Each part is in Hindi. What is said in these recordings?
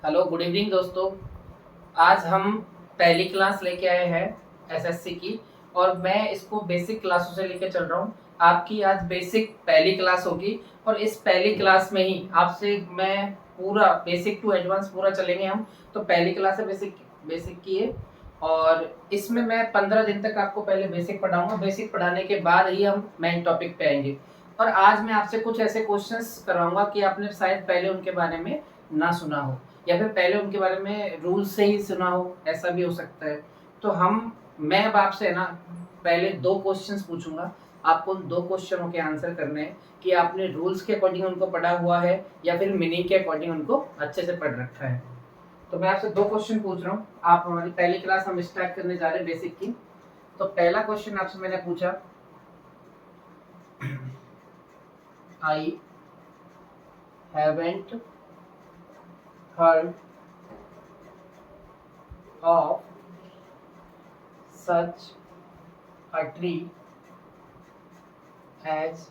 हेलो, गुड इवनिंग दोस्तों। आज हम पहली क्लास लेके आए हैं एसएससी की। और मैं इसको बेसिक क्लासों से लेके चल रहा हूँ। आपकी आज बेसिक पहली क्लास होगी और इस पहली क्लास में ही आपसे मैं पूरा बेसिक टू एडवांस पूरा चलेंगे हम। तो पहली क्लास है बेसिक बेसिक की है। और इसमें मैं 15 दिन तक आपको पहले बेसिक पढ़ाऊंगा। बेसिक पढ़ाने के बाद ही हम मेन टॉपिक पे आएंगे। और आज मैं आपसे कुछ ऐसे क्वेश्चंस कराऊंगा कि आपने शायद पहले उनके बारे में ना सुना हो, या फिर पहले उनके बारे में रूल से ही सुना हो, ऐसा भी हो सकता है। तो मैं अब आपसे ना पहले दो क्वेश्चंस पूछूंगा। आपको उन दो क्वेश्चनों के आंसर करने हैं कि आपने रूल्स के अकॉर्डिंग उनको पढ़ा हुआ है या फिर मीनिंग के अकॉर्डिंग उनको अच्छे से पढ़ रखा है। तो मैं आपसे दो क्वेश्चन पूछ रहा हूँ। आप हमारी पहली क्लास हम स्टार्ट करने जा रहे हैं बेसिक की। तो पहला क्वेश्चन आपसे मैंने पूछा, I haven't heard of such a tree as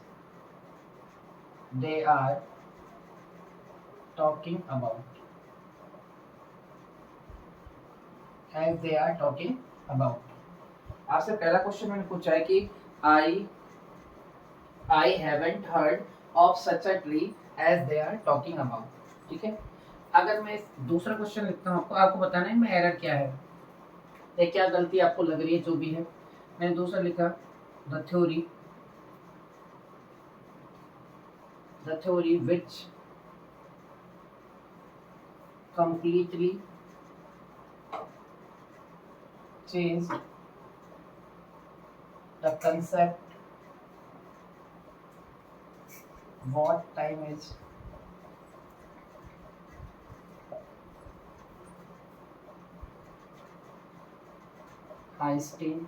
they are talking about. As they are talking about. आपसे पहला क्वेश्चन मैंने पूछा है कि I I haven't heard of such a tree as they are talking about. ठीक है। अगर मैं दूसरा क्वेश्चन लिखता हूँ, आपको आपको बताना है मैं एरर क्या है या क्या गलती आपको लग रही है, जो भी है। मैंने दूसरा लिखा, the theory which completely changed the concept what time is. Einstein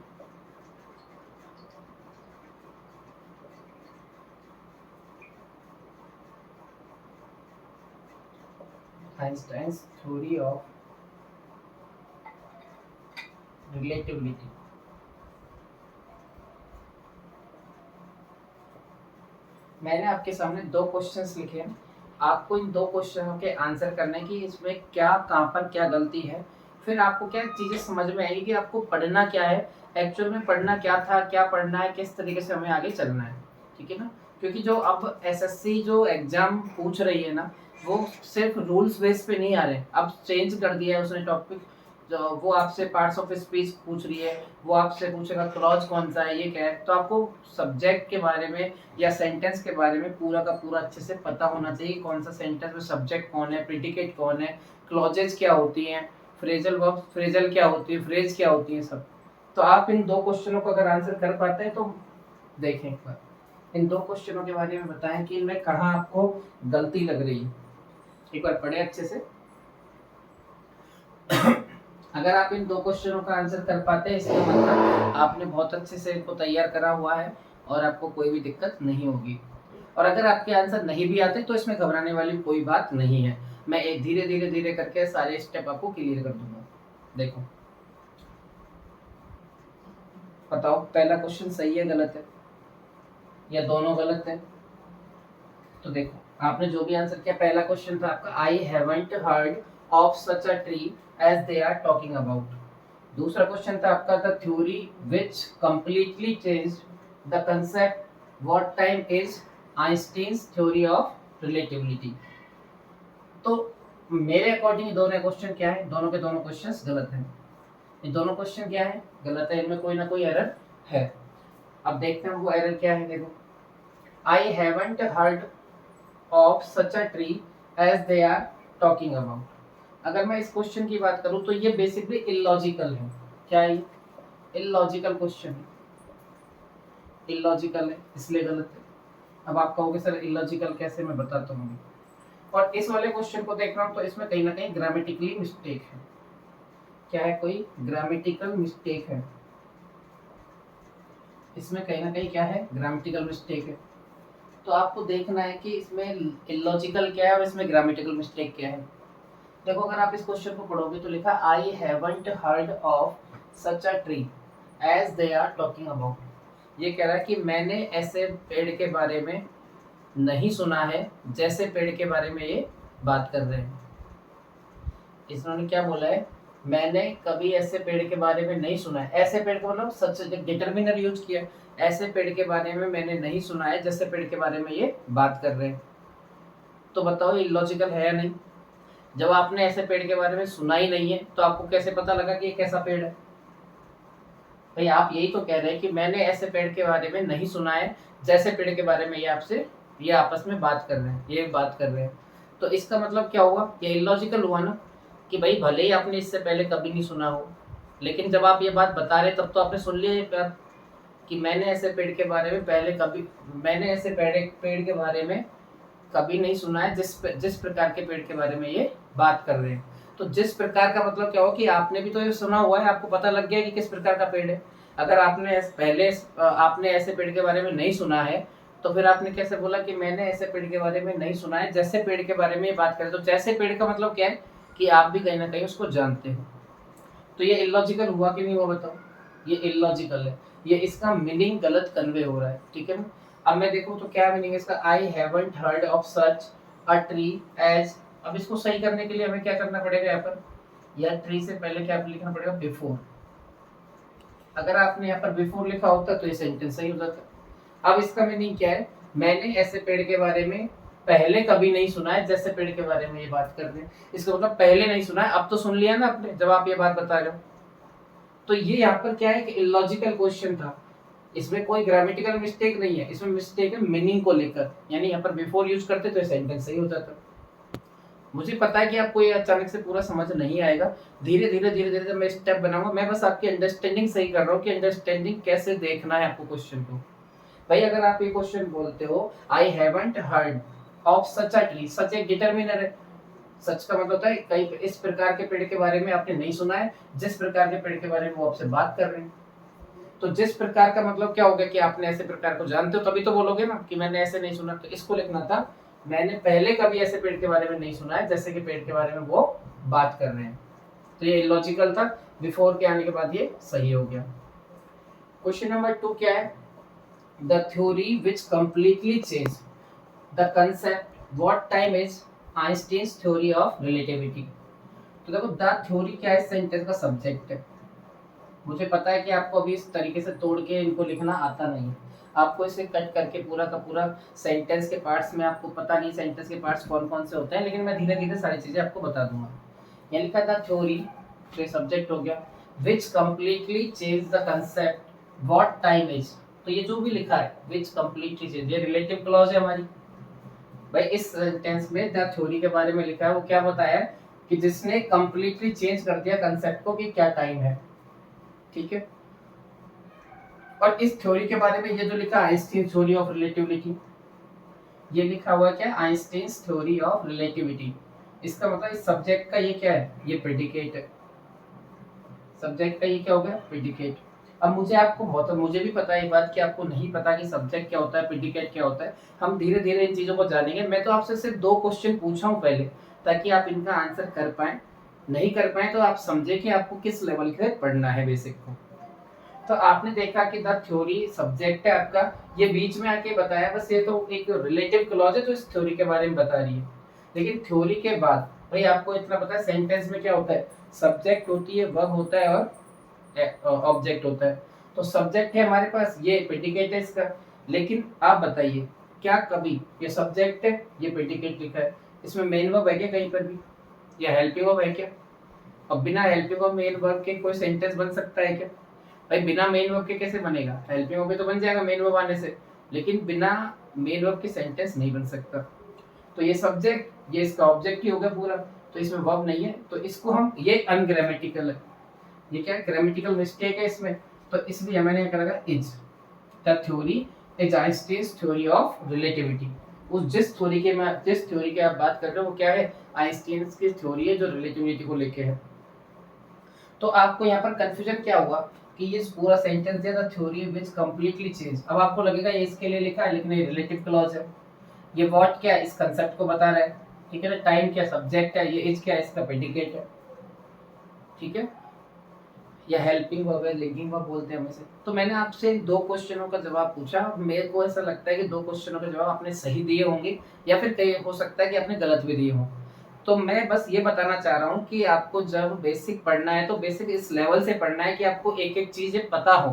Einstein's theory of relativity. मैंने आपके सामने दो क्वेश्चंस लिखे हैं। आपको इन दो क्वेश्चनों के आंसर करने की, इसमें क्या कहाँ पर क्या गलती है, फिर आपको क्या चीज़ें समझ में आएगी कि आपको पढ़ना क्या है, एक्चुअल में पढ़ना क्या था, क्या पढ़ना है, किस तरीके से हमें आगे चलना है। ठीक है ना। क्योंकि जो अब एसएससी जो एग्जाम पूछ रही है ना, वो सिर्फ रूल्स बेस पे नहीं आ रहे, अब चेंज कर दिया है उसने टॉपिक। जो वो आपसे पार्ट्स ऑफ स्पीच पूछ रही है, वो आपसे पूछेगा क्लॉज कौन सा है, ये क्या है। तो आपको सब्जेक्ट के बारे में या सेंटेंस के बारे में पूरा का पूरा अच्छे से पता होना चाहिए। कौन सा सेंटेंस में सब्जेक्ट कौन है, प्रिडिकेट कौन है, क्लॉजेज क्या होती हैं, फ्रेजल वर्ब फ्रेजल क्या होती है, फ्रेज क्या होती है, सब। तो आप इन दो क्वेश्चनों को अगर आंसर कर पाते हैं तो देखें एक बार, इन दो क्वेश्चनों के बारे में बताएं कि इनमें कहाँ आपको गलती लग रही है। एक बार पढ़े अच्छे से। अगर आप इन दो क्वेश्चनों का आंसर कर पाते हैं, इसका मतलब आपने बहुत अच्छे से इनको तैयार करा हुआ है और आपको कोई भी दिक्कत नहीं होगी। और अगर आपके आंसर नहीं भी आते तो इसमें घबराने वाली कोई बात नहीं है। मैं एक धीरे धीरे धीरे करके सारे स्टेप आपको क्लियर कर दूंगा। देखो, बताओ पहला क्वेश्चन सही है गलत है, या दोनों गलत है। तो देखो, आपने जो भी आंसर किया, पहला क्वेश्चन था आपका, I haven't heard of such a tree as they are talking about. दूसरा क्वेश्चन था आपका, the theory which completely changed the concept what time is, Einstein's theory of relativity. तो मेरे अकॉर्डिंग दोनों क्वेश्चन क्या है, दोनों के दोनों क्वेश्चंस गलत हैं। ये दोनों क्वेश्चन क्या है, गलत है, इनमें कोई ना कोई एरर है। अब देखते हैं वो एरर क्या है। देखो, I haven't heard of such a tree as they are talking about. अगर मैं इस क्वेश्चन की बात करूं तो ये बेसिकली इलॉजिकल है। क्या है ये? इलॉजिकल क्वेश्चन है। इलॉजिकल है इसलिए गलत है। अब आप कहोगे सर इलॉजिकल कैसे, मैं बताता हूँ। और इस वाले क्वेश्चन को देख रहा हूँ तो इसमें कहीं ना कहीं ग्रामेटिकली मिस्टेक है। क्या है? कोई ग्रामेटिकल मिस्टेक है इसमें, कहीं ना कहीं क्या है, ग्रामेटिकल मिस्टेक है। तो आपको देखना है कि इसमें इलॉजिकल क्या है और इसमें ग्रामेटिकल मिस्टेक क्या है। देखो, अगर आप इस क्वेश्चन को पढ़ोगे तो लिखा, I haven't heard of such a tree as they are talking about. ये कह रहा है कि मैंने ऐसे पेड़ के बारे में नहीं सुना है जैसे पेड़ के बारे में ये बात कर रहे हैं। इन्होंने क्या बोला है, मैंने कभी ऐसे पेड़ के बारे में नहीं सुना है। ऐसे पेड़ का मतलब सच डिटर्मिनर यूज किया, ऐसे पेड़ के बारे में मैंने नहीं सुना है जैसे पेड़ के बारे में ये बात कर रहे हैं। तो बताओ ये लॉजिकल है या नहीं? जब आपने ऐसे पेड़ के बारे में सुना ही नहीं है तो आपको कैसे पता लगा कि ये कैसा पेड़ है? भाई आप यही तो कह रहे हैं कि मैंने ऐसे पेड़ के बारे में नहीं सुना है जैसे पेड़ के बारे में ये आपसे ये आपस में बात कर रहे हैं, ये बात कर रहे हैं। तो इसका मतलब क्या हुआ? ये इलॉजिकल हुआ ना, कि भाई भले ही आपने इससे पहले कभी नहीं सुना हो, लेकिन जब आप ये बात बता रहे तब तो आपने सुन लिया ये बात कि मैंने ऐसे पेड़ के बारे में पहले कभी मैंने ऐसे पेड़ के बारे में कभी नहीं सुना है जिस प्रकार के पेड़ के बारे में ये बात कर रहे हैं। तो जिस प्रकार का मतलब क्या हो कि आपने भी तो ये सुना हुआ है, आपको पता लग गया कि किस प्रकार का पेड़ है। अगर आपने पहले आपने ऐसे पेड़ के बारे में नहीं सुना है तो फिर आपने कैसे बोला कि मैंने ऐसे पेड़ के बारे में नहीं सुना है जैसे पेड़ के बारे में ये बात करें? तो जैसे पेड़ का मतलब क्या है कि आप भी कहीं ना कहीं उसको जानते हो। तो ये इलॉजिकल हुआ कि नहीं हुआ बताओ? ये इलॉजिकल है, ये इसका मीनिंग गलत कन्वे हो रहा है, ठीक है ना। अब मैं देखूं तो क्या मीनिंग है इसका, I haven't heard of such a tree as. अब इसको सही करने के लिए हमें क्या करना पड़ेगा यहाँ पर, या ट्री से पहले क्या लिखना पड़ेगा, बिफोर। अगर आपने यहाँ पर बिफोर लिखा होता तो ये सेंटेंस सही हो जाता। अब इसका मीनिंग क्या है, मैंने ऐसे पेड़ के बारे में पहले कभी नहीं सुना है जैसे पेड़ के बारे में ये बात कर रहे हैं। इसका मतलब पहले नहीं सुना है, अब तो सुन लिया ना आपने जब आप ये बात बता रहे हो। तो ये यहाँ पर क्या है कि इलॉजिकल क्वेश्चन था, इसमें कोई ग्रामेटिकल मिस्टेक नहीं है, इसमें मिस्टेक है मीनिंग को लेकर। यानी यहाँ पर बिफोर यूज करते तो सेंटेंस सही हो जाता। मुझे पता है कि आपको ये अचानक से पूरा समझ नहीं आएगा, धीरे धीरे धीरे धीरे जब मैं स्टेप बनाऊंगा, मैं बस आपकी अंडरस्टैंडिंग सही कर रहा हूँ कि अंडरस्टैंडिंग कैसे देखना है आपको क्वेश्चन को। भाई अगर आप ये क्वेश्चन बोलते हो I haven't heard of such a tree, such एक डिटर्मिनर है। सच का मतलब होता है कई इस प्रकार के पेड़ के बारे में आपने नहीं सुना है जिस प्रकार के पेड़ के बारे में वो आपसे बात कर रहे हैं। तो जिस प्रकार का मतलब क्या होगा कि आपने ऐसे प्रकार को जानते हो, तभी तो बोलोगे ना कि मैंने ऐसे नहीं सुना। तो इसको लिखना था, मैंने पहले कभी ऐसे पेड़ के बारे में नहीं सुना है जैसे कि पेड़ के बारे में वो बात कर रहे हैं। तो ये लॉजिकल था, बिफोर के आने के बाद ये सही हो गया। क्वेश्चन नंबर 2 क्या है, the theory which completely change the concept what time is Einstein's theory of relativity. तो देखो द थ्योरी क्या है, सेंटेंस का सब्जेक्ट है। मुझे पता है कि आपको अभी इस तरीके से तोड़ के इनको लिखना आता नहीं है, आपको इसे कट करके पूरा का पूरा सेंटेंस के पार्ट्स में, आपको पता नहीं सेंटेंस के पार्ट्स कौन कौन से होते हैं, लेकिन मैं धीरे धीरे सारी चीजें आपको बता दूंगा। यहाँ लिखा था थ्योरी, तो सब्जेक्ट हो गया, which completely change the concept what time is. तो ये जो भी लिखा है विच कंप्लीटली चेंज, ये रिलेटिव क्लॉज है हमारी। भाई इस सेंटेंस में द थ्योरी के बारे में लिखा है, वो क्या बताया कि जिसने कंप्लीटली चेंज कर दिया कंसेप्ट को कि क्या टाइम है, ठीक है। और इस थ्योरी के बारे में ये जो लिखा आइंस्टीन थ्योरी ऑफ रिलेटिविटी, ये लिखा हुआ क्या, आइंस्टीन थ्योरी ऑफ रिलेटिविटी। इसका मतलब इस सब्जेक्ट का ये क्या है, ये प्रेडिकेट है। सब्जेक्ट का ये क्या हो गया, प्रेडिकेट। अब मुझे भी पता है ये बात कि आपको नहीं पता कि सब्जेक्ट क्या होता है, प्रेडिकेट क्या होता है। हम धीरे धीरे इन चीजों को जानेंगे। मैं तो आपसे सिर्फ 2 क्वेश्चन पूछा हूँ पहले, ताकि आप इनका आंसर कर पाए। नहीं कर पाए तो आप समझे कि आपको किस लेवल के पढ़ना है बेसिक को। तो आपने देखा कि द थ्योरी सब्जेक्ट है आपका, ये बीच में आके बताया, बस ये तो एक रिलेटिव क्लॉज है जो इस थ्योरी के बारे में बता रही है। लेकिन थ्योरी के बाद भाई आपको इतना पता है सेंटेंस में क्या होता है, सब्जेक्ट होती है, वर्ब होता है और ऑब्जेक्ट होता है। तो सब्जेक्ट है हमारे पास, ये प्रेडिकेट है इसका। लेकिन आप बताइए क्या कभी ये सब्जेक्ट है, ये प्रेडिकेट लिखा है, इसमें मेन वर्ब है क्या कहीं पर भी, या हेल्पिंग वर्ब है क्या? अब बिना हेल्पिंग वर्ब मेन वर्ब के कोई सेंटेंस बन सकता है क्या? भाई बिना मेन वर्ब के कैसे बनेगा, हेल्पिंग वर्ब तो बन जाएगा मेन वर्ब आने से, लेकिन बिना मेन वर्ब के सेंटेंस नहीं बन सकता। तो ये सब्जेक्ट, ये इसका ऑब्जेक्ट ही होगा पूरा, तो इसमें वर्ब नहीं है, तो इसको हम, ये अनग्रामेटिकल है, ये क्या ग्रामेटिकल मिस्टेक है इसमें, तो इसलिए मैंने क्या लगा, is the theory is Einstein's theory of relativity. उस जिस थ्योरी के आप बात कर रहे हो वो क्या है, आइंस्टीन की थ्योरी है जो रिलेटिविटी को लेके है। तो आपको यहाँ पर कंफ्यूजन क्या हुआ कि ये पूरा सेंटेंस दिया था थ्योरी विच कंप्लीटली चेंज। अब आपको लगेगा ये इसके लिए लिखा है, लेकिन ये रिलेटिव क्लॉज है। ये व्हाट क्या है, इस कंसेप्ट को बता रहा है, ठीक है ना। टाइम क्या सब्जेक्ट है, ये इज क्या है, इसका प्रेडिकेट है, ठीक है। या हेल्पिंग वर्ब है, लिंकिंग वर्ब बोलते हैं हम इसे। तो मैंने आपसे 2 क्वेश्चनों का जवाब पूछा, मेरे को ऐसा लगता है कि 2 क्वेश्चनों के जवाब आपने सही दिए होंगे, या फिर कई हो सकता है कि आपने गलत भी दिए हों। तो मैं बस ये बताना चाह रहा हूँ कि आपको जब बेसिक पढ़ना है तो बेसिक इस लेवल से पढ़ना है कि आपको एक एक चीज़ें पता हो,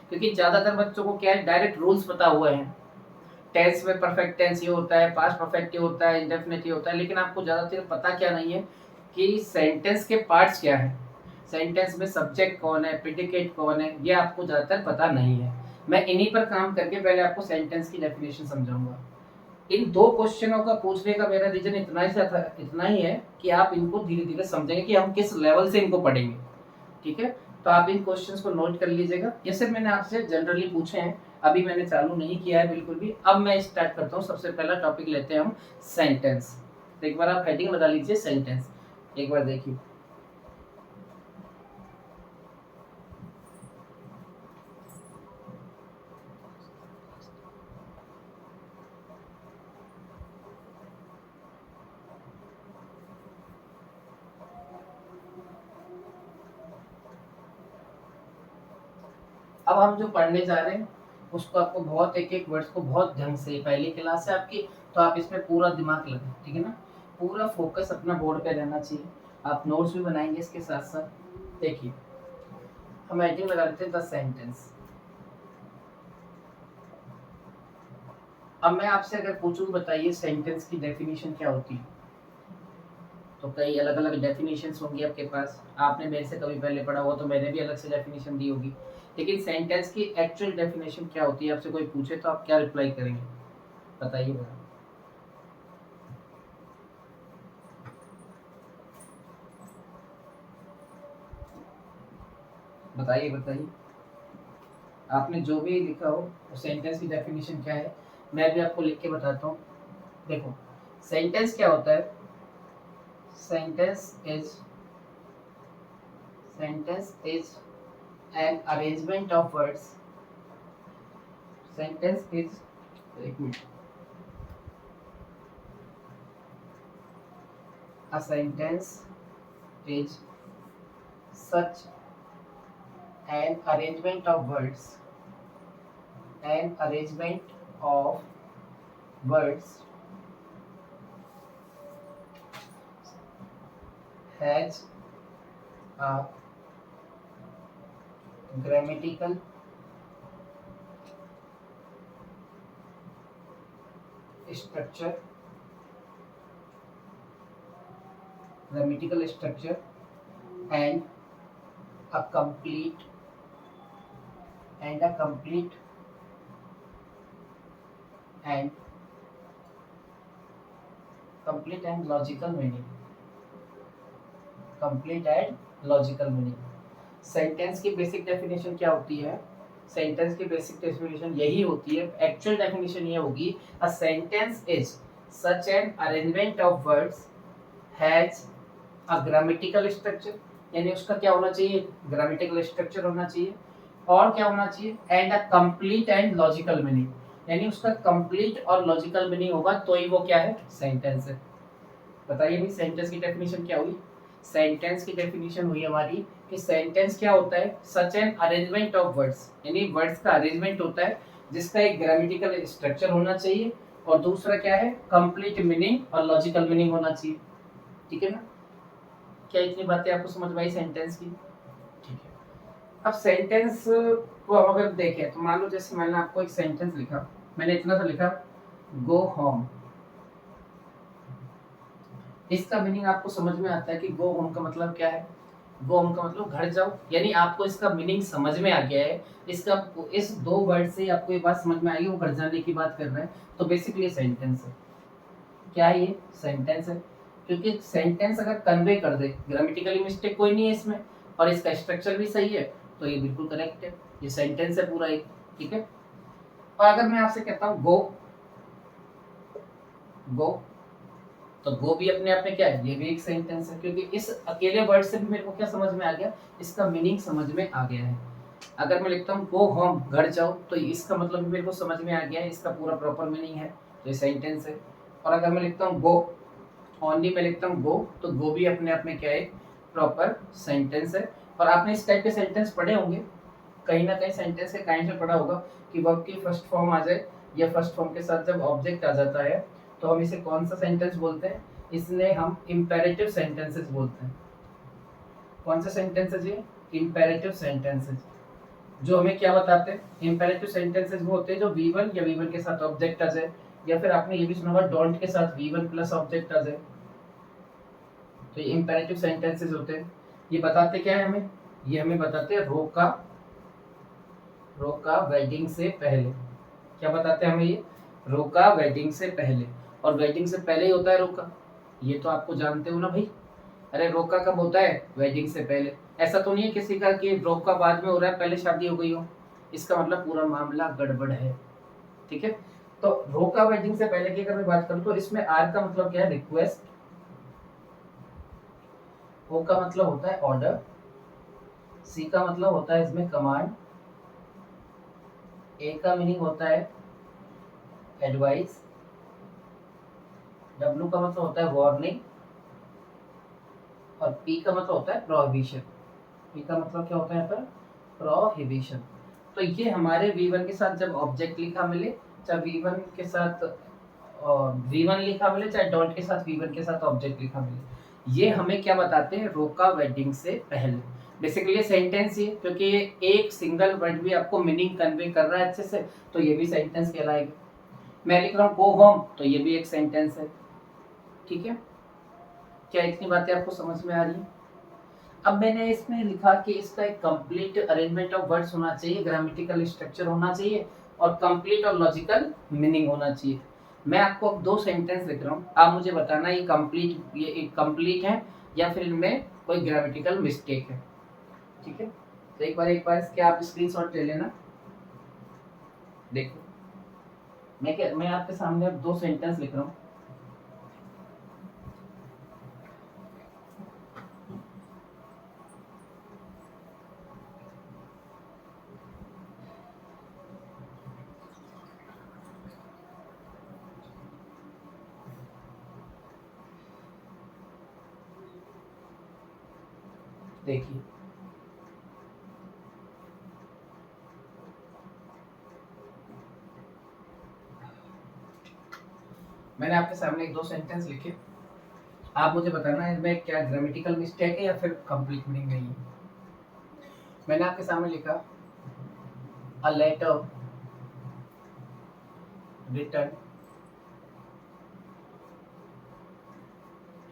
क्योंकि ज़्यादातर बच्चों को क्या है, डायरेक्ट रूल्स पता हुए हैं। टेंस में परफेक्ट टेंस ये होता है, पास्ट परफेक्ट ये होता है, इंडेफिनिट ये होता है, लेकिन आपको ज़्यादातर पता क्या नहीं है कि सेंटेंस के पार्ट्स क्या है, सेंटेंस में सब्जेक्ट कौन है, प्रेडिकेट कौन है, ये आपको ज़्यादातर पता नहीं है। मैं इन्हीं पर काम करके पहले आपको सेंटेंस की डेफिनेशन समझाऊंगा। इन दो क्वेश्चनों का पूछने का मेरा रीजन इतना ही है कि आप इनको धीरे धीरे समझेंगे कि हम किस लेवल से इनको पढ़ेंगे। ठीक है, तो आप इन क्वेश्चंस को नोट कर लीजिएगा। ये सिर्फ मैंने आपसे जनरली पूछे हैं, अभी मैंने चालू नहीं किया है बिल्कुल भी। अब मैं स्टार्ट करता हूँ। सबसे पहला टॉपिक लेते हैं हम सेंटेंस। तो एक बार आप हेडिंग लगा लीजिए सेंटेंस, एक बार देखिए। अब हम जो पढ़ने जा रहे हैं उसको आपको बहुत एक एक वर्ड्स को बहुत ढंग से, पहली क्लास है आपकी तो आप इसमें पूरा दिमाग लगाएं, ठीक है ना, पूरा फोकस अपना बोर्ड पे रहना चाहिए। आप नोट्स भी बनाएंगे इसके साथ साथ। देखिए, हम हेडिंग लगा लेते हैं द सेंटेंस। अब मैं आपसे अगर पूछूं बताइए सेंटेंस की डेफिनेशन क्या होती है, तो कई अलग अलग डेफिनेशंस होंगी आपके पास। आपने मेरे से कभी पहले पढ़ा हो तो मैंने भी अलग से डेफिनेशन दी होगी, लेकिन सेंटेंस की एक्चुअल डेफिनेशन क्या होती है, आपसे कोई पूछे तो आप क्या रिप्लाई करेंगे, बताइए जरा। बताइए बताइए, आपने जो भी लिखा हो वो सेंटेंस की डेफिनेशन क्या है, मैं भी आपको लिख के बताता हूँ। देखो, सेंटेंस क्या होता है, sentence is sentence is an arrangement of words. Sentence is, एक minute, a sentence is such an arrangement of words, an arrangement of words has a grammatical structure, and a complete and complete and logical meaning, complete and logical meaning। Sentence की बेसिक डेफिनेशन क्या होती है, सेंटेंस की बेसिक डेफिनेशन यही होती है, एक्चुअल डेफिनेशन ये होगी, a sentence is such an arrangement of words has a grammatical structure, यानी उसका क्या होना चाहिए, ग्रामेटिकल स्ट्रक्चर होना चाहिए, और क्या होना चाहिए, and a complete and logical meaning, यानी उसका कंप्लीट और लॉजिकल मीनिंग होगा तो ही वो क्या है, सेंटेंस है। बताइए भाई सेंटेंस की डेफिनेशन क्या हुई, सेंटेंस की डेफिनेशन हुई हमारी कि सेंटेंस क्या होता है, such an arrangement of words, यानी वर्ड्स का अरेंजमेंट होता है जिसका एक ग्रामेटिकल स्ट्रक्चर होना चाहिए, और दूसरा क्या है, कंप्लीट मीनिंग और लॉजिकल मीनिंग होना चाहिए। ठीक है ना, क्या इतनी बातें आपको समझ में आई सेंटेंस की? ठीक है, अब सेंटेंस को हम अगर देखें तो मान लो जैसे मैंने आपको एक सेंटेंस लिखा, मैंने इतना सा लिखा, गो होम। इसका मीनिंग आपको समझ में आता है कि गो होम का मतलब क्या है, गो होम का मतलब घर जाओ, यानी आपको इसका मीनिंग समझ में आ गया है। इसका, इस दो वर्ड से आपको ये बात समझ में आई, वो घर जाने की बात कर रहे हैं, तो बेसिकली सेंटेंस है। क्या है ये, सेंटेंस है, क्योंकि सेंटेंस अगर कन्वे कर दे, ग्रामेटिकली मिस्टेक कोई नहीं है इसमें, और इसका स्ट्रक्चर भी सही है, तो ये बिल्कुल करेक्ट है, ये सेंटेंस है पूरा एक। ठीक है, और अगर मैं आपसे कहता हूँ गो, गो, तो गो भी अपने आप में क्या है, ये भी एक सेंटेंस है, क्योंकि इस अकेले वर्ड से भी मेरे को क्या समझ में आ गया, इसका मीनिंग समझ में आ गया है। अगर मैं लिखता हूँ गो होम, घर जाओ, तो इसका मतलब भी मेरे को समझ में आ गया है, इसका पूरा प्रॉपर मीनिंग है, तो ये सेंटेंस है। और अगर मैं लिखता हूँ गो ओनली, मैं लिखता हूँ गो, तो गो भी अपने आप में क्या है, प्रॉपर सेंटेंस है। और आपने इस टाइप के सेंटेंस पढ़े होंगे, कहीं ना कहीं सेंटेंस के काइंड में पढ़ा होगा कि वर्ब की फर्स्ट फॉर्म आ जाए, या फर्स्ट फॉर्म के साथ जब ऑब्जेक्ट आ जाता है तो हम इसे कौन सा सेंटेंस बोलते हैं, इसने हम इम्पेरेटिव सेंटेंसेस बोलते हैं। कौन से सेंटेंसेस ये? Imperative sentences. जो हमें क्या बताते हैं? इम्पेरेटिव सेंटेंसेस वो होते हैं जो V1 या V1 के साथ ऑब्जेक्ट आ जाए, या फिर आपने ये भी सुना होगा डोंट के साथ V1 प्लस ऑब्जेक्ट आ जाए। तो ये इम्पेरेटिव सेंटेंसेस होते हैं। ये बताते क्या है हमें? ये हमें बताते हैं रोका वेडिंग से पहले। क्या बताते हैं हमें ये? रोका वेडिंग से पहले। और वेडिंग से पहले ही होता है रोका, ये तो आपको जानते हो ना भाई। अरे रोका कब होता है? वेडिंग से पहले। ऐसा तो नहीं है किसी का कि रोका बाद में हो रहा है, पहले शादी हो गई हो। इसका मतलब पूरा मामला गड़बड़ है। ठीक है, तो रोका वेडिंग से पहले की अगर मैं बात करूं तो इसमें आर का मतलब क्या है? रिक्वेस्ट। ओ का मतलब होता है ऑर्डर। सी का मतलब होता है इसमें कमांड। ए का मीनिंग होता है एडवाइस। डब्ल्यू का मतलब होता है वार्निंग। और पी का मतलब होता है प्रोहिबिशन। पी का मतलब क्या होता है यहाँ पर? प्रोहिबिशन। तो ये हमारे V1 के साथ जब ऑब्जेक्ट लिखा मिले, चाहे V1 के साथ V1 लिखा मिले, चाहे डॉट के साथ V1 के साथ ऑब्जेक्ट लिखा मिले, ये हमें क्या बताते हैं? रोका वेडिंग से पहले। बेसिकली ये सेंटेंस ही है, क्योंकि ये एक सिंगल वर्ड भी आपको मीनिंग कन्वे कर रहा है अच्छे से, तो ये भी सेंटेंस कहलाएगा। मैं लिख रहा हूँ गो होम, तो ये भी एक सेंटेंस है। ठीक है, क्या इतनी बातें आपको समझ में आ रही है? अब मैंने इसमें लिखा कि इसका एक कंप्लीट अरेंजमेंट ऑफ वर्ड्स होना चाहिए, ग्रामेटिकल स्ट्रक्चर होना चाहिए, और कंप्लीट और लॉजिकल मीनिंग होना चाहिए। मैं आपको अब दो सेंटेंस लिख रहा हूँ, आप मुझे बताना ये कंप्लीट है या फिर इनमें कोई ग्रामेटिकल मिस्टेक है। ठीक है, तो एक बार इसके आप स्क्रीनशॉट ले लेना। देखो, मैं आपके सामने अब दो सेंटेंस लिख रहा हूँ। देखिए, मैंने आपके सामने एक दो सेंटेंस लिखे, आप मुझे बताना है इसमें क्या ग्रामेटिकल मिस्टेक है या फिर कंप्लीट मीनिंग नहीं है। मैंने आपके सामने लिखा अ लेटर रिटर्न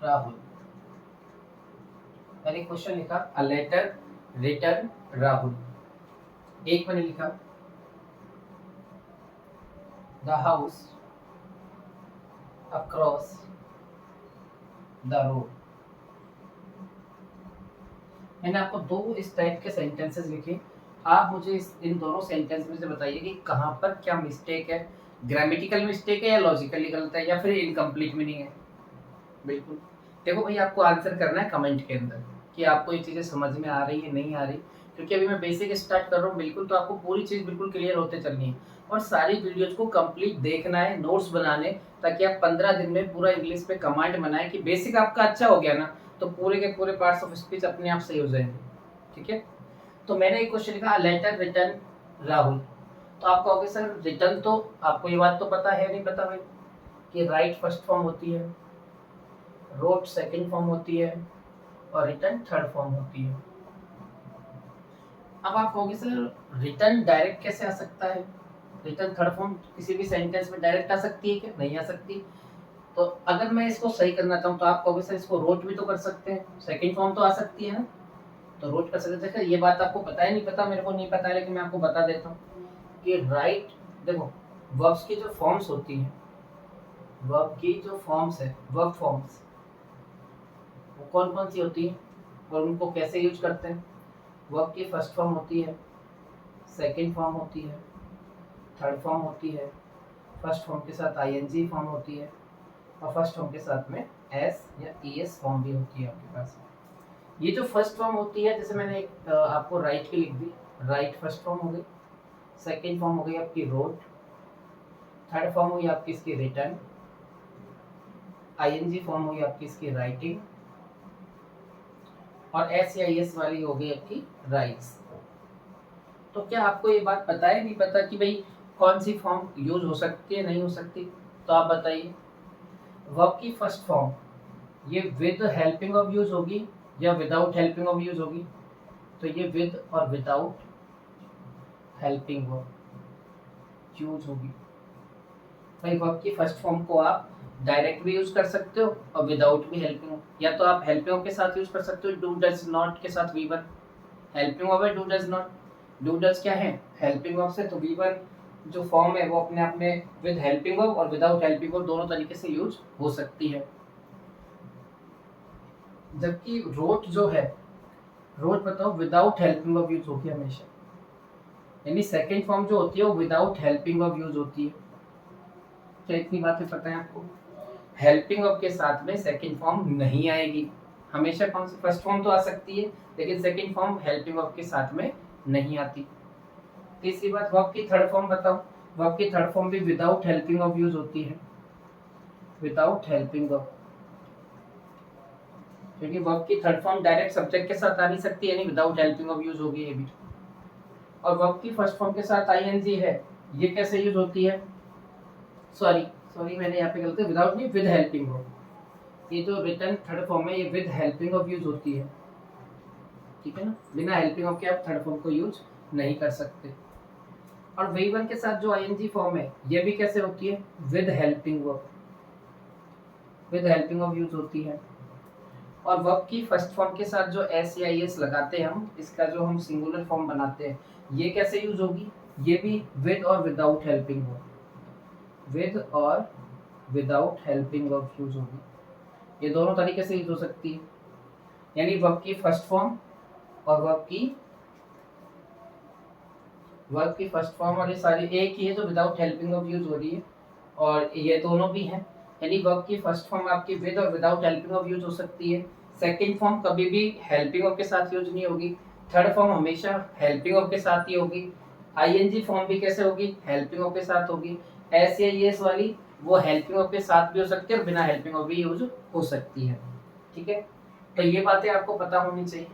राहुल। मैंने क्वेश्चन लिखा अ लेटर रिटर्न राहुल। एक मैंने लिखा the house across the road. मैंने आपको दो इस टाइप के सेंटेंसेस लिखे, आप मुझे इन दोनों सेंटेंस में से बताइए कि कहाँ पर क्या मिस्टेक है, ग्रामेटिकल मिस्टेक है या लॉजिकली गलत है या फिर इनकम्प्लीट मीनिंग है। बिल्कुल, देखो भाई, आपको आंसर करना है कमेंट के अंदर कि आपको ये चीज़ें समझ में आ रही है नहीं आ रही, क्योंकि अभी मैं बेसिक स्टार्ट कर रहा हूँ बिल्कुल, तो आपको पूरी चीज़ बिल्कुल क्लियर होते चलनी है और सारी वीडियोज को कंप्लीट देखना है, नोट्स बनाने, ताकि आप 15 दिन में पूरा इंग्लिश पे कमांड बनाए कि बेसिक आपका अच्छा हो गया ना, तो पूरे के पूरे पार्ट्स ऑफ स्पीच अपने आप सही हो जाएंगे। ठीक है, तो मैंने एक क्वेश्चन लिखा लेटर रिटर्न राहुल। तो आप कहोगे सर रिटर्न, तो आपको ये बात तो पता है नहीं पता भाई कि राइट फर्स्ट फॉर्म होती है, रोट सेकंड फॉर्म होती है और रिटर्न थर्ड फॉर्म होती है। अब आप कहोगे सर रिटर्न डायरेक्ट कैसे आ सकता है? रिटर्न थर्ड फॉर्म किसी भी सेंटेंस में डायरेक्ट आ सकती है क्या? नहीं आ सकती। तो अगर मैं इसको सही करना चाहूँ तो आप कहोगे सर इसको रोट भी तो कर सकते हैं, सेकंड फॉर्म तो आ सकती है ना, तो रोट कर सकते हैं। ये बात आपको पता है नहीं पता? मेरे को नहीं पता है, लेकिन मैं आपको बता देता हूँ कि राइट, देखो वर्ब्स की जो फॉर्म्स होती हैं, वर्ब की जो फॉर्म्स है, वर्ब फॉर्म्स वो कौन कौन सी होती है और उनको कैसे यूज करते हैं? वर्ब की फर्स्ट फॉर्म होती है, सेकंड फॉर्म होती है, थर्ड फॉर्म होती है, फर्स्ट फॉर्म के साथ आईएनजी फॉर्म होती है और फर्स्ट फॉर्म के साथ में एस या ईएस फॉर्म भी होती है आपके पास। ये जो फर्स्ट फॉर्म होती है, जैसे मैंने आपको राइट की लिख दी, राइट फर्स्ट फॉर्म हो गई, सेकंड फॉर्म हो गई आपकी रोट, थर्ड फॉर्म हुई आपकी इसकी रिटर्न, आईएनजी फॉर्म हुई आपकी इसकी राइटिंग और एस या एस वाली हो गई आपकी राइट्स। तो क्या आपको ये बात पता है नहीं पता कि भाई कौन सी फॉर्म यूज हो सकती है नहीं हो सकती? तो आप बताइए। वर्ब की फर्स्ट फॉर्म ये विद हेल्पिंग ऑफ यूज होगी या विदाउट हेल्पिंग ऑफ यूज होगी? तो ये विद और विदाउट हेल्पिंग ऑफ यूज होगी। भाई वर्ब की फर्स्ट फॉर्म को आप डायरेक्ट भी यूज कर सकते हो और विदाउट भी हेल्पिंग, या तो आप हेल्पिंग के साथ यूज कर सकते हो डू डज नॉट के साथ वी1। हेल्पिंग ऑफ है do does not, do does क्या है हेल्पिंग ऑफ से, तो वी1 जो फॉर्म है वो अपने आप में विद हेल्पिंग ऑफ और विदाउट हेल्पिंग ऑफ दोनों तरीके से यूज हो सकती है। जबकि रोट जो है, रोट बताओ विदाउट हेल्पिंग ऑफ यूज होगी हमेशा, यानी सेकंड फॉर्म जो होती है वो विदाउट हेल्पिंग ऑफ यूज होती है। क्या इतनी बातें पता है आपको? हेल्पिंग ऑफ के साथ में सेकंड फॉर्म नहीं आएगी, हमेशा कौन सी फर्स्ट फॉर्म तो आ सकती है लेकिन सेकंड फॉर्म हेल्पिंग ऑफ के साथ में नहीं आती। तीसरी बात, वर्ब की थर्ड फॉर्म बताओ। वर्ब की थर्ड फॉर्म भी विदाउट हेल्पिंग ऑफ यूज होती है, विदाउट हेल्पिंग ऑफ, क्योंकि वर्ब की थर्ड फॉर्म डायरेक्ट सब्जेक्ट के साथ आ नहीं सकती, यानी विदाउट हेल्पिंग ऑफ यूज होगी ये भी। और वर्ब की फर्स्ट फॉर्म के साथ आईएनजी है, ये कैसे यूज होती है? सॉरी सॉरी मैंने यहाँ पे गलती, विदाउट नहीं विद हेल्पिंग ऑफ। ये जो रिटर्न थर्ड फॉर्म है ये विद हेल्पिंग ऑफ यूज होती है, ठीक है ना, बिना हेल्पिंग ऑफ के आप थर्ड फॉर्म को यूज नहीं कर सकते। और वी1 के साथ जो आईएनजी फॉर्म है ये भी कैसे होती है? With helping of, with helping of use होती है। और वर्ब की फर्स्ट फॉर्म के साथ जो एस या एस लगाते हैं हम, इसका जो हम सिंगुलर फॉर्म बनाते हैं, ये कैसे यूज होगी? ये भी विद और विदाउट हेल्पिंग ऑफ, विद और विदाउट हेल्पिंग ऑफ यूज होगी। ये दोनों तरीके से यूज हो सकती है, यानी वर्ब की फर्स्ट फॉर्म और वर्ब की फर्स्ट फॉर्म और ये सारी एक ही है जो विदाउट हेल्पिंग ऑफ यूज हो रही है, और ये दोनों भी हैं। यानी वर्ब की फर्स्ट फॉर्म आपकी विद और विदाउट हेल्पिंग ऑफ यूज हो सकती है, सेकंड फॉर्म कभी भी हेल्पिंग ऑफ के साथ यूज नहीं होगी, थर्ड फॉर्म हमेशा हेल्पिंग ऑफ के साथ ही होगी, आईएनजी फॉर्म भी कैसे होगी? हेल्पिंग ऑफ के साथ होगी। एस या एस वाली वो हेल्पिंग ऑफ के साथ भी हो सकती है और बिना हेल्पिंग ऑफ भी यूज हो सकती है, ठीक है। तो ये बातें आपको पता होनी चाहिए।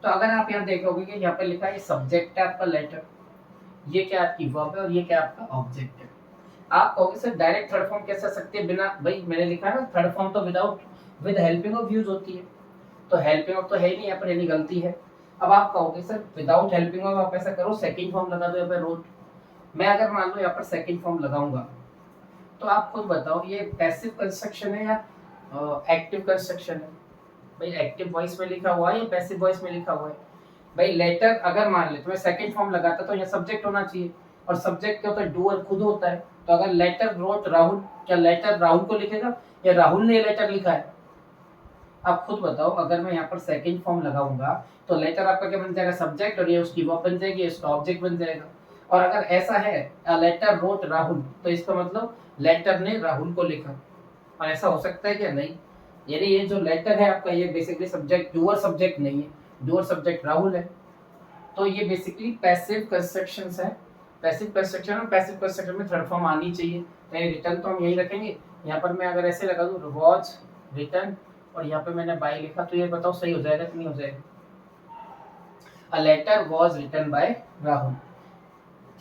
तो अगर आप यहाँ देखोगे कि यहाँ पे लिखा है सब्जेक्ट है आपका लेटर, ये क्या आपकी वर्ब है और ये क्या आपका ऑब्जेक्ट है। आप कहोगे सर डायरेक्ट थर्ड फॉर्म कैसे आ सकती है बिना, भाई मैंने लिखा है ना थर्ड फॉर्म तो without with helping of use होती है, तो हेल्पिंग ऑफ तो है ही नहीं यहाँ पर, यानी गलती है। अब आप कहोगे सर विदाउट हेल्पिंग ऑफ आप ऐसा करो सेकंड फॉर्म लगा दो यहाँ पे रोट। मैं अगर मान लो यहाँ पर सेकंड फॉर्म लगाऊंगा तो आप खुद बताओ ये पैसिव कंस्ट्रक्शन है या एक्टिव कंस्ट्रक्शन है? भाई एक्टिव वॉइस में लिखा हुआ है या पैसिव वॉइस में लिखा हुआ है? भाई लेटर अगर मान ले तो मैं सेकंड फॉर्म लगाता तो यहाँ सब्जेक्ट होना चाहिए, और सब्जेक्ट क्या होता है? डूअर खुद होता है। तो अगर लेटर रोट राहुल, क्या लेटर राहुल को लिखेगा या राहुल ने लेटर लिखा है? आप खुद बताओ, अगर मैं यहाँ पर सेकंड फॉर्म लगाऊंगा तो लेटर आपका क्या बन जाएगा? सब्जेक्ट, और ये उसकी वर्ब बन जाएगी, इसका ऑब्जेक्ट बन जाएगा। और अगर ऐसा है लेटर रोट राहुल, तो इसका मतलब लेटर ने राहुल को लिखा, और ऐसा हो सकता है क्या? नहीं। यानी ये जो लेटर है आपका ये बेसिकली सब्जेक्ट, डूअर सब्जेक्ट नहीं है, डूअर सब्जेक्ट राहुल है। तो ये बेसिकली पैसिव कंस्ट्रक्शंस है। पैसिव कंस्ट्रक्शन और पैसिव कंस्ट्रक्शन में थर्ड फॉर्म आनी चाहिए, तो रिटर्न तो हम यही रखेंगे। यहाँ पर मैं अगर ऐसे लगा दूँ वॉज रिटर्न और यहाँ पे मैंने बाय लिखा, तो ये बताओ सही हो जाएगा कि नहीं हो जाएगा? A letter was written by Rahul,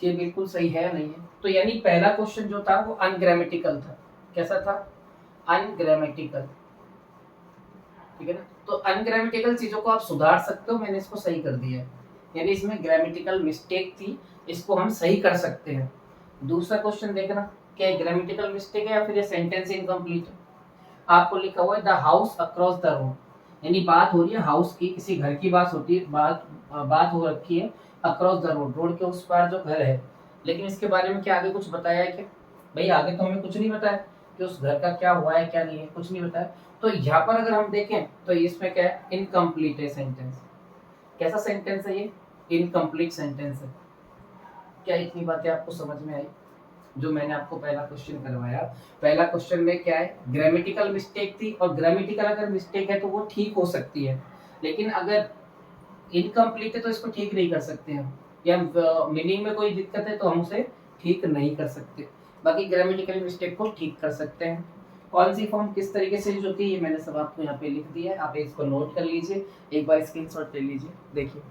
ये बिल्कुल सही है नहीं है? तो यानी पहला क्वेश्चन जो था वो अनग्रामेटिकल था। कैसा था? अनग्रामेटिकल, ठीक है ना। तो अनग्रामेटिकल चीजों को आप सुधार सकते हो, मैंने इसको सही कर दिया है, यानी इसमें ग्रामेटिकल मिस्टेक थी, इसको हम सही कर सकते हैं। दूसरा क्वेश्चन देखना, क्या ग्रामेटिकल मिस्टेक है या फिर ये सेंटेंस इनकम्प्लीट है? आपको लिखा हुआ है the house across the road, यानी बात हो रही है हाउस की, किसी घर की बात होती है, बात हो रखी है अक्रॉस द रोड, रोड के उस पार जो घर है। लेकिन इसके बारे में क्या आगे कुछ बताया है क्या? भाई आगे तो हमें कुछ नहीं बताया कि उस घर का क्या हुआ है क्या नहीं है, कुछ नहीं बताया। तो यहाँ पर अगर हम देखें तो इसमें क्या है? इनकम्प्लीट है सेंटेंस। कैसा सेंटेंस है ये? इनकम्प्लीट सेंटेंस है। क्या इतनी बातें आपको समझ में आई जो मैंने आपको पहला क्वेश्चन करवाया? पहला क्वेश्चन में क्या है? ग्रामेटिकल मिस्टेक थी, और ग्रामेटिकल अगर मिस्टेक है तो वो ठीक हो सकती है, लेकिन अगर इनकम्प्लीट है तो इसको ठीक नहीं कर सकते हम, या मीनिंग में कोई दिक्कत है तो हम उसे ठीक नहीं कर सकते। बाकी ग्रामेटिकल मिस्टेक को ठीक कर सकते हैं। कौन सी फॉर्म किस तरीके से यूज होती है ये मैंने सब आपको यहाँ पे लिख दिया है, आप इसको नोट कर लीजिए, एक बार स्क्रीनशॉट ले लीजिए। देखिए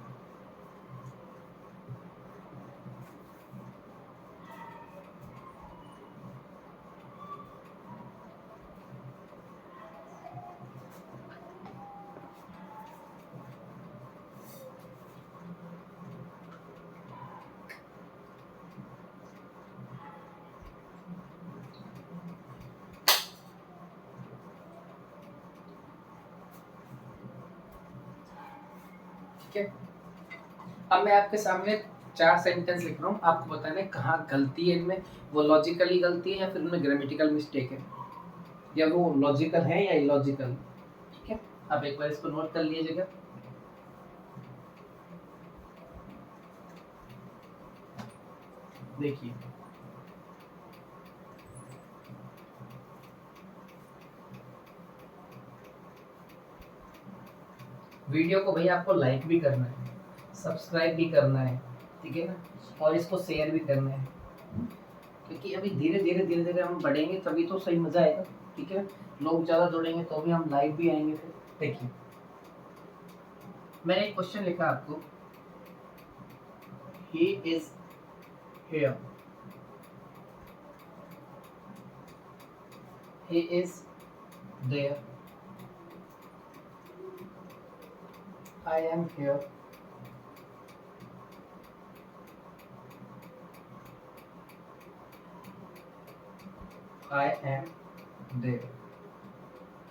ठीक है। अब मैं आपके सामने 4 सेंटेंस लिख रहा हूँ, आपको बताना है कहाँ गलती है इनमें, वो लॉजिकली गलती है या फिर उनमें ग्रामेटिकल मिस्टेक है, या वो लॉजिकल है या इलॉजिकल। ठीक है, आप एक बार इसको नोट कर लीजिएगा। देखिए, वीडियो को भैया आपको लाइक भी करना है, सब्सक्राइब भी करना है, ठीक है ना, और इसको शेयर भी करना है, क्योंकि अभी धीरे धीरे धीरे धीरे हम बढ़ेंगे तभी तो सही मजा आएगा। ठीक है, लोग ज़्यादा जुड़ेंगे तो भी हम लाइव भी आएंगे। फिर देखिए, मैंने एक क्वेश्चन लिखा आपको, he is here, he is there, I am here, I am there।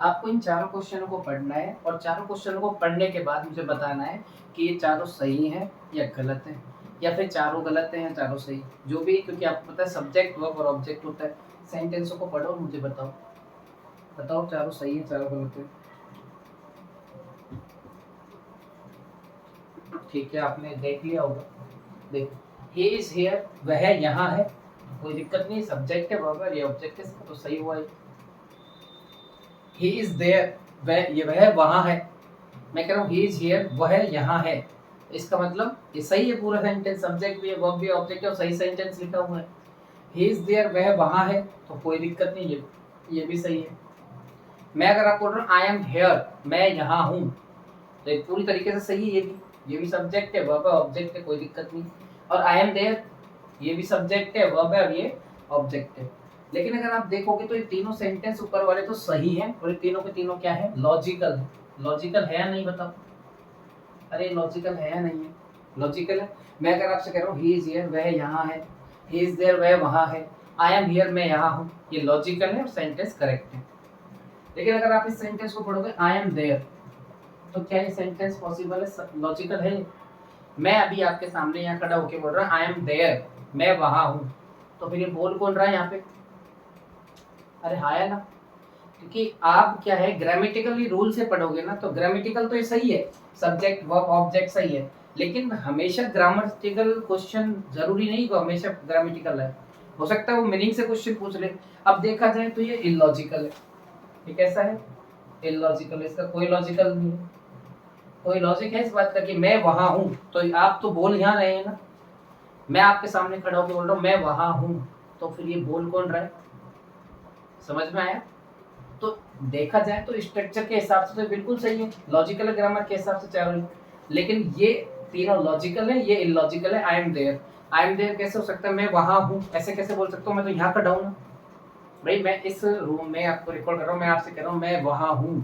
आपको इन चारों क्वेश्चनों को पढ़ना है और चारों क्वेश्चनों को पढ़ने के बाद मुझे बताना है कि ये चारों सही हैं या गलत हैं, या फिर चारों गलत हैं या चारों सही, जो भी, क्योंकि आपको पता है सब्जेक्ट वर्ब और ऑब्जेक्ट होता है। सेंटेंसों को पढ़ो और मुझे बताओ, बताओ चारों सही है चारों गलत है। ठीक है, आपने देख लिया होगा। देखो, ही इज हियर, वह यहाँ है, कोई दिक्कत नहीं, सब्जेक्ट है, वर्ब है, ये ऑब्जेक्ट है, तो सही हुआ है। ही इज देयर, वह वहाँ है, मैं कह रहा हूँ ही इज हियर, वह यहाँ है, इसका मतलब ये सही है पूरा सेंटेंस, सब्जेक्ट भी है, वर्ब भी है, ऑब्जेक्ट है, और सही सेंटेंस लिखा हुआ है। ही इज देयर, वह वहाँ है, तो कोई दिक्कत नहीं, ये भी सही है। मैं अगर आपको बोल रहा हूँ आई एम हियर, मैं यहाँ हूँ, तो एक पूरी तरीके से सही है, ये भी सब्जेक्ट है, वर्ब है, ऑब्जेक्ट है, कोई दिक्कत नहीं। और आई एम देयर, ये भी सब्जेक्ट है, वर्ब है, और ये ऑब्जेक्ट है। लेकिन अगर आप देखोगे तो ये तीनों सेंटेंस ऊपर वाले तो सही हैं, और ये तीनों के तीनों क्या है, लॉजिकल है। लॉजिकल है या नहीं बताओ, अरे लॉजिकल है या नहीं है, लॉजिकल है। मैं अगर आपसे कह रहा हूँ ही इज हियर, वह यहाँ है, ही इज देयर, वह वहाँ है, आई एम हियर, मैं यहाँ हूँ, ये लॉजिकल है और सेंटेंस करेक्ट है। लेकिन अगर आप इस सेंटेंस को पढ़ोगे आई एम देयर, तो क्या ये सेंटेंस पॉसिबल है, लॉजिकल है? मैं अभी आपके सामने यहाँ खड़ा होकर बोल रहा हूँ आई एम देयर, मैं वहाँ हूँ, तो फिर ये बोल कौन रहा है यहाँ पे? अरे हाँ है ना, क्योंकि आप क्या है ग्रामेटिकली रूल से पढ़ोगे ना, तो ग्रामेटिकल तो ये सही है, सब्जेक्ट वर्ब ऑब्जेक्ट सही है, लेकिन हमेशा ग्रामेटिकल क्वेश्चन जरूरी नहीं कि हमेशा ग्रामेटिकल है, हो सकता है वो मीनिंग से क्वेश्चन पूछ ले। अब देखा जाए तो ये इलॉजिकल है, ये कैसा है, इलॉजिकल, इसका कोई लॉजिकल नहीं है, कोई लॉजिक है इस बात का कि मैं वहां हूं, तो आप तो बोल यहाँ रहे हैं ना, मैं आपके सामने खड़ा होकर बोल रहा हूँ मैं वहां हूं, तो फिर ये बोल कौन रहा है, समझ में आया? तो देखा जाए तो स्ट्रक्चर के हिसाब से तो बिल्कुल सही है, लॉजिकल ग्रामर के हिसाब से चाहे, लेकिन ये तीनों लॉजिकल है, ये इलॉजिकल है। I am there, I am there कैसे हो सकता है, मैं वहां हूँ ऐसे कैसे बोल सकता हूँ, मैं तो यहाँ खड़ा हूँ ना भाई, मैं इस रूम में आपको रिकॉर्ड कर रहा हूँ, मैं आपसे कह रहा हूँ मैं वहां हूँ,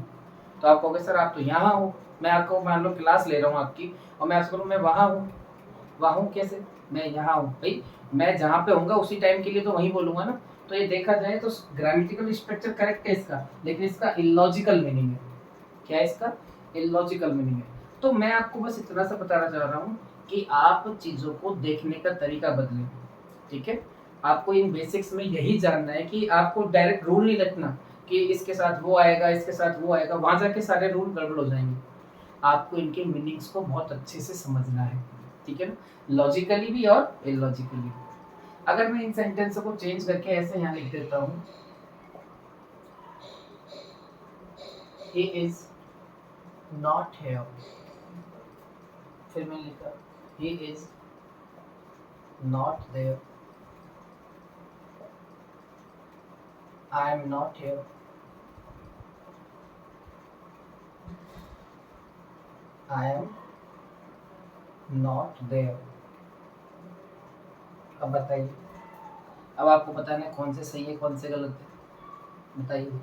तो आप कहोगे सर आप तो यहाँ हो, मैं आपको मान लो क्लास ले रहा हूँ आपकी, और मैं आपसे बोलूँ मैं वहां हूँ, वहां हूँ कैसे, मैं यहाँ हूँ भाई, मैं जहाँ पे होऊंगा उसी टाइम के लिए तो वहीं बोलूंगा ना। तो ये देखा जाए तो ग्रामेटिकल स्ट्रक्चर करेक्ट है इसका, लेकिन इसका इलॉजिकल मीनिंग है। क्या है इसका, इलॉजिकल मीनिंग है। तो मैं आपको बस इतना सा बताना चाह रहा हूँ कि आप चीजों को देखने का तरीका बदलें, ठीक है। आपको इन बेसिक्स में यही जानना है कि आपको डायरेक्ट रूल नहीं रखना कि इसके साथ वो आएगा, इसके साथ वो आएगा, वहां जाके सारे रूल गड़बड़ हो जाएंगे। आपको इनके मीनिंग्स को बहुत अच्छे से समझना है, ठीक है ना, लॉजिकली भी और इलॉजिकली भी। अगर मैं इन सेंटेंसों को चेंज करके ऐसे यहाँ लिख देता हूँ, he is not here, फिर मैं लिखा he is not there, I am not here, I am not there। अब बताइए, अब आपको बताना है कौन से सही है कौन से गलत है, बताइए।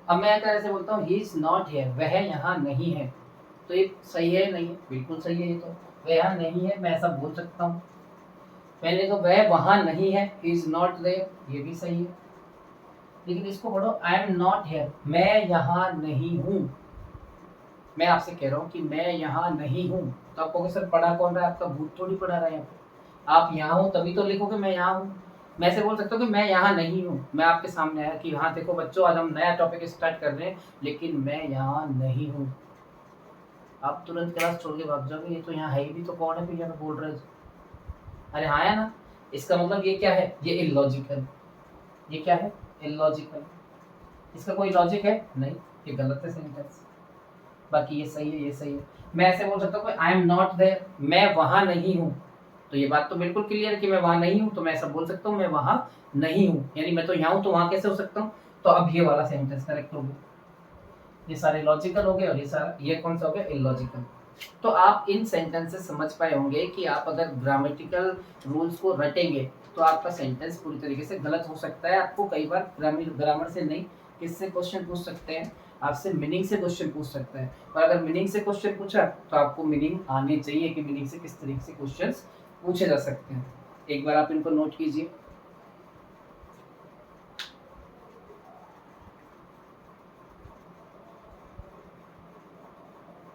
अब मैं अगर ऐसे बोलता हूँ ही इज नॉट हियर, वह यहाँ नहीं है, तो ये सही है नहीं है, बिल्कुल सही है, ये तो वह यहाँ नहीं है, मैं ऐसा बोल सकता हूँ। मैंने तो वह वहाँ नहीं है, ही इज नॉट देयर, ये भी सही है। लेकिन इसको पढ़ो आई एम नॉट हियर, मैं यहाँ नहीं हूँ, मैं आपसे कह रहा हूँ कि मैं यहाँ नहीं हूँ, तो आप कहोगे सर पढ़ा कौन रहा है, आपका भूत थोड़ी पढ़ा रहा है यहाँ पे। आप यहाँ हो तभी तो लिखोगे मैं यहाँ हूँ। मैं ऐसे बोल सकता हूँ कि मैं यहाँ नहीं हूँ, मैं आपके सामने आया कि हाँ देखो बच्चों आज हम नया टॉपिक स्टार्ट कर रहे हैं, लेकिन मैं यहाँ नहीं हूँ। आप तुरंत क्लास छोड़ के भाग जाओगे, ये तो यहाँ है ही भी, तो कौन है फिर यहाँ पे बोल रहे हैं। अरे हाँ है ना, इसका मतलब ये क्या है, ये इलॉजिकल। ये क्या है, इलॉजिकल। इसका कोई लॉजिक है नहीं, ये गलत है सेंटेंस। बाकी ये सही है, ये सही है। मैं ऐसे बोल सकता हूँ आई एम नॉट देयर, मैं वहां नहीं हूँ। तो ये बात तो बिल्कुल क्लियर है कि मैं वहां नहीं हूँ, तो मैं ऐसा बोल सकता हूँ मैं वहां नहीं हूँ, यानी मैं तो यहाँ हूँ तो वहां कैसे हो सकता हूँ। तो अब ये वाला सेंटेंस करेक्ट हो गया। ये सारे लॉजिकल हो गए और ये सारा, ये कौन सा हो गया, इलॉजिकल। तो आप इन सेंटेंस से समझ पाए होंगे कि आप अगर ग्रामेटिकल रूल्स को रटेंगे तो आपका सेंटेंस पूरी तरीके से गलत हो सकता है। आपको कई बार ग्रामर से नहीं, किससे क्वेश्चन पूछ सकते हैं, आपसे मीनिंग से क्वेश्चन पूछ सकता है। और अगर मीनिंग से क्वेश्चन पूछा तो आपको मीनिंग आनी चाहिए कि मीनिंग से किस तरीके से क्वेश्चन पूछे जा सकते हैं। एक बार आप इनको नोट कीजिए।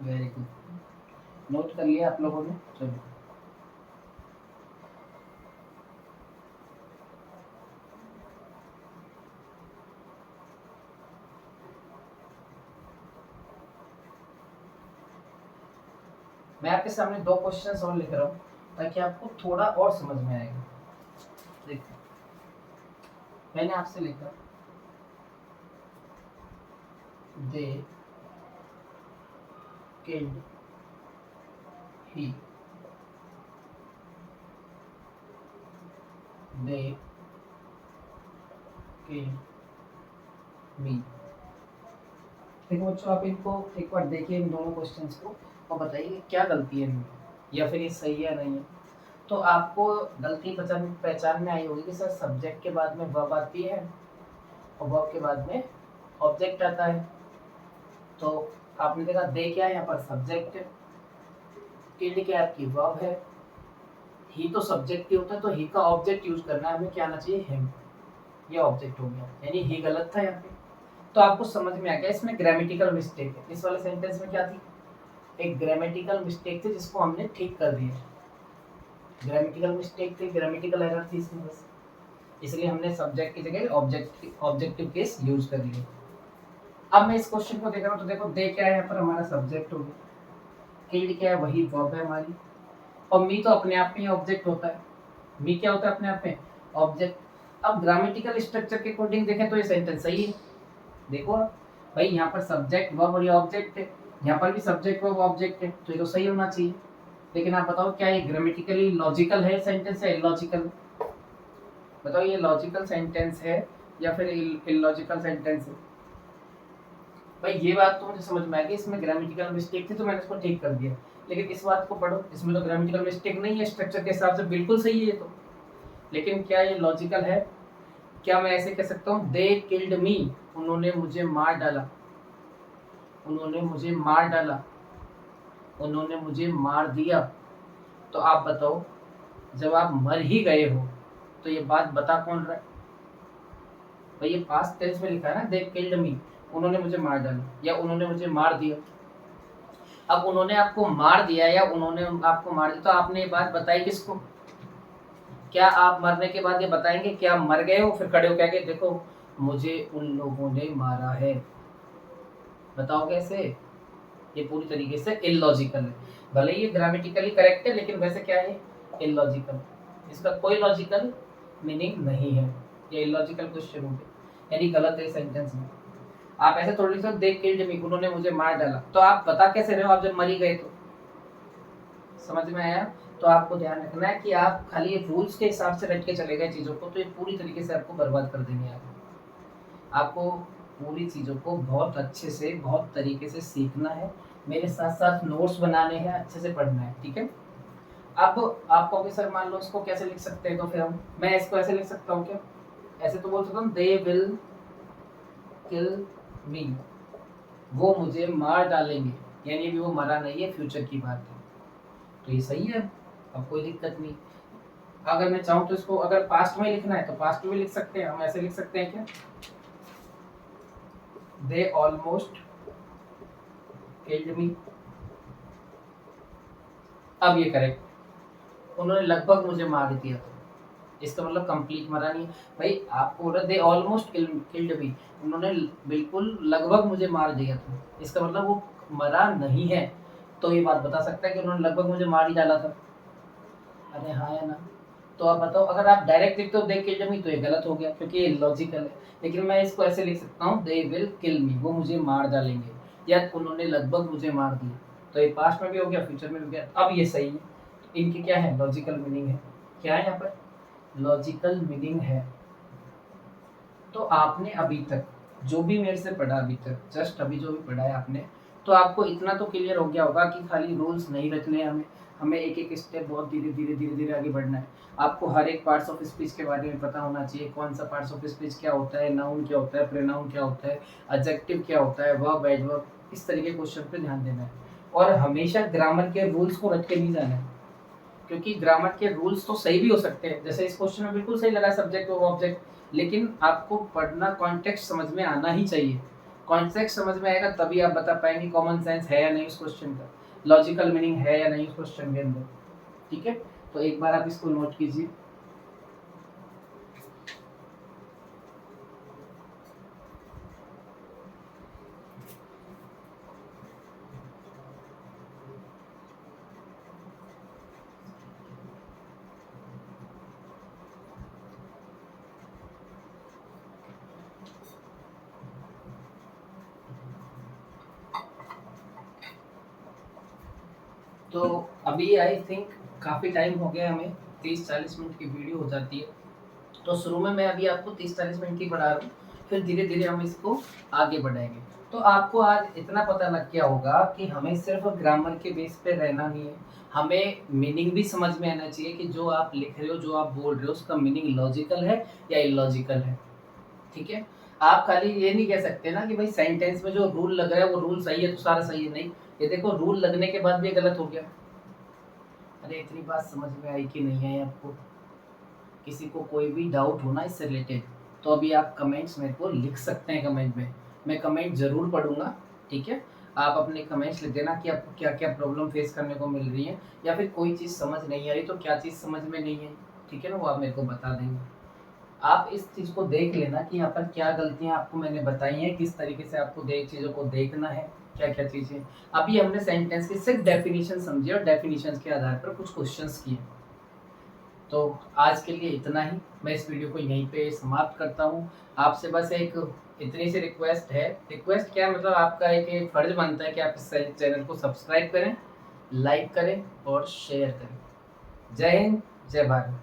वेरी गुड, नोट कर लिया आप लोगों ने, चलो। मैं आपके सामने दो क्वेश्चंस और लिख रहा हूँ ताकि आपको थोड़ा और समझ में आएगा। देखो मैंने आपसे लिखा they killed he, they killed me. देखो बच्चों आप इनको एक बार देखिए इन दोनों क्वेश्चंस को और बताइए क्या गलती है इनमें, या फिर ये सही है या नहीं है। तो आपको गलती पहचान में आई होगी कि सर सब्जेक्ट के बाद में वर्ब आती है और वर्ब के बाद में ऑब्जेक्ट आता है। तो आपने देखा दे क्या है, यहाँ पर सब्जेक्ट है, किल्ड क्या आपकी वर्ब है, ही तो सब्जेक्ट ही होता है, तो ही का ऑब्जेक्ट यूज करना है, हमें क्या आना चाहिए, हिम। ये ऑब्जेक्ट हो गया, यानी ही गलत था यहाँ पे। तो आपको समझ में आ गया इसमें ग्रामेटिकल मिस्टेक है। इस वाले सेंटेंस में क्या थी, एक ग्रामेटिकल मिस्टेक थी जिसको हमने ठीक कर दिया। ग्रामेटिकल मिस्टेक थी, ग्रामेटिकल एरर थी इसमें बस, इसलिए हमने सब्जेक्ट की जगह ऑब्जेक्टिव केस यूज कर लिया। अब मैं इस क्वेश्चन को देख रहा हूँ तो देखो दे क्या है, यहाँ पर हमारा सब्जेक्ट हो गया, किल्ड क्या है, वही वर्ब है हमारी, और मी तो अपने आप में ऑब्जेक्ट होता है। मी क्या होता है अपने आप में, ऑब्जेक्ट। अब ग्रामेटिकल स्ट्रक्चर के अकॉर्डिंग देखें तो ये सेंटेंस सही है। देखो भाई यहाँ पर सब्जेक्ट वर्ब और ये ऑब्जेक्ट है, यहाँ पर भी सब्जेक्ट वर्ब ऑब्जेक्ट है, तो ये तो सही होना चाहिए। लेकिन आप बताओ क्या ये ग्रामेटिकली लॉजिकल है सेंटेंस है इलॉजिकल, बताओ ये लॉजिकल सेंटेंस है या फिर इलॉजिकल सेंटेंस है। भाई ये बात तो मुझे समझ में आ गई, इसमें ग्रामेटिकल मिस्टेक थी तो मैंने इसको ठीक कर दिया। लेकिन इस बात को पढ़ो, इसमें तो ग्रामेटिकल मिस्टेक नहीं है, स्ट्रक्चर के हिसाब से बिल्कुल सही है ये तो। लेकिन क्या ये लॉजिकल है, क्या मैं ऐसे कह सकता हूँ दे किल्ड मी, उन्होंने मुझे मार डाला, उन्होंने मुझे मार डाला, उन्होंने मुझे मार दिया। तो आप बताओ जब आप मर ही गए हो तो ये बात बता कौन रहा है। भाई ये पास्ट टेंस में लिखा है ना, दे किल्ड मी, उन्होंने मुझे मार डाला या उन्होंने मुझे मार दिया। अब उन्होंने आपको मार दिया या उन्होंने आपको मार दिया, तो आपने ये बात बताई किसको। क्या आप मरने के बाद ये बताएंगे कि आप मर गए हो, फिर खड़े हो के देखो मुझे उन लोगों ने मारा है, बताओ कैसे। ये पूरी तरीके से इलॉजिकल है। भले ये ग्रामेटिकली करेक्ट है लेकिन वैसे क्या है, इलॉजिकल। इसका कोई लॉजिकल मीनिंग नहीं है, ये इलॉजिकल क्वेश्चन हो गया, यानी गलत है सेंटेंस में। आप ऐसे थोड़ी सा दे किल्ड मी, उन्होंने मुझे मार डाला, तो आप बता कैसे रहे हो, आप जब मर ही गए तो। समझ में आया। तो आपको ध्यान रखना है कि आप खाली रूल्स के हिसाब से रट के चले गए चीज़ों को तो ये पूरी तरीके से आपको बर्बाद कर देंगे। आपको पूरी चीज़ों को बहुत अच्छे से बहुत तरीके से सीखना है, मेरे साथ साथ नोट्स बनाने हैं, अच्छे से पढ़ना है, ठीक है। अब आप कहोगे सर मान लो इसको कैसे लिख सकते हैं, तो फिर मैं इसको ऐसे लिख सकता हूँ क्या, ऐसे तो बोल सकता हूँ दे विल किल मी, वो मुझे मार डालेंगे, यानी अभी वो मरा नहीं है, फ्यूचर की बात है, तो ये सही है, अब कोई दिक्कत नहीं। अगर मैं चाहूँ तो इसको अगर पास्ट में लिखना है तो पास्ट में लिख सकते हैं, हम ऐसे लिख सकते हैं क्या, दे ऑलमोस्ट किल्ड मी। अब ये करेक्ट, उन्होंने लगभग मुझे मार दिया था, इसका मतलब कंप्लीट मरा नहीं है भाई। आपको बोला दे ऑलमोस्ट किल्ड मी, उन्होंने बिल्कुल लगभग मुझे मार दिया था, इसका मतलब वो मरा नहीं है। तो ये बात बता सकता है कि उन्होंने लगभग मुझे मार ही डाला था। अरे हाँ या ना। तो आप बताओ, अगर आप डायरेक्ट लिखते हो दे किल्ड मी तो ये गलत हो गया क्योंकि ये लॉजिकल है। लेकिन मैं इसको ऐसे लिख सकता हूँ दे विल किल मी, वो मुझे मार डालेंगे, या उन्होंने लगभग मुझे मार दिया। तो ये पास्ट में भी हो गया, फ्यूचर में भी हो गया। अब ये सही है। तो इनकी क्या है, लॉजिकल मीनिंग है। क्या है यहाँ पर, लॉजिकल मीनिंग है। तो आपने अभी तक जो भी मेरे से पढ़ा, अभी तक जस्ट अभी जो भी पढ़ा है आपने, तो आपको इतना तो क्लियर हो गया होगा कि खाली रूल्स नहीं रखने हैं, हमें हमें एक एक स्टेप बहुत धीरे धीरे धीरे धीरे आगे बढ़ना है। आपको हर एक पार्ट्स ऑफ स्पीच के बारे में पता होना चाहिए, कौन सा पार्ट्स ऑफ स्पीच क्या होता है, नाउन क्या होता है, प्रोनाउन क्या होता है, एडजेक्टिव क्या होता है, वर्ब एडवर्ब, इस तरीके के क्वेश्चन पे ध्यान देना है। और हमेशा ग्रामर के रूल्स को रट के नहीं जाना है, क्योंकि ग्रामर के रूल्स तो सही भी हो सकते हैं, जैसे इस क्वेश्चन में बिल्कुल सही लगा सब्जेक्ट और ऑब्जेक्ट, लेकिन आपको पढ़ना कॉन्टेक्स्ट समझ में आना ही चाहिए। कॉन्टेक्स्ट समझ में आएगा तभी आप बता पाएंगे कॉमन सेंस है या नहीं उस क्वेश्चन का, लॉजिकल मीनिंग है या नहीं उस क्वेश्चन के अंदर। ठीक है, तो एक बार आप इसको नोट कीजिए। तो अभी आई थिंक काफ़ी टाइम हो गया हमें, 30-40 मिनट की वीडियो हो जाती है। तो शुरू में मैं अभी आपको 30-40 मिनट की पढ़ा रहा हूँ, फिर धीरे धीरे हम इसको आगे बढ़ाएंगे। तो आपको आज इतना पता लग गया होगा कि हमें सिर्फ ग्रामर के बेस पे रहना नहीं है, हमें मीनिंग भी समझ में आना चाहिए कि जो आप लिख रहे हो, जो आप बोल रहे हो, उसका मीनिंग लॉजिकल है या इलॉजिकल है। ठीक है, आप खाली ये नहीं कह सकते ना कि भाई सेंटेंस में जो रूल लग रहा है वो रूल सही है तो सारा सही है, नहीं। ये देखो, रूल लगने के बाद भी ये गलत हो गया। अरे इतनी बात समझ में आई कि नहीं आई आपको? किसी को कोई भी डाउट हो ना इससे रिलेटेड, तो अभी आप कमेंट्स मेरे को लिख सकते हैं कमेंट में, मैं कमेंट ज़रूर पढ़ूंगा। ठीक है, आप अपने कमेंट्स लिख देना कि आपको क्या क्या प्रॉब्लम फेस करने को मिल रही है, या फिर कोई चीज़ समझ नहीं आ रही तो क्या चीज़ समझ में नहीं आई। ठीक है ना, वो आप मेरे को बता देंगे। आप इस चीज़ को देख लेना कि यहाँ पर क्या गलतियाँ आपको मैंने बताई हैं, किस तरीके से आपको चीज़ों को देखना है, क्या क्या चीज़ें। अभी हमने सेंटेंस की सिर्फ डेफिनेशन समझी और डेफिनेशन के आधार पर कुछ क्वेश्चंस किए। तो आज के लिए इतना ही, मैं इस वीडियो को यहीं पे समाप्त करता हूँ। आपसे बस एक इतनी सी रिक्वेस्ट है, रिक्वेस्ट क्या मतलब आपका एक फर्ज बनता है कि आप इस चैनल को सब्सक्राइब करें, लाइक करें और शेयर करें। जय हिंद, जय भारत।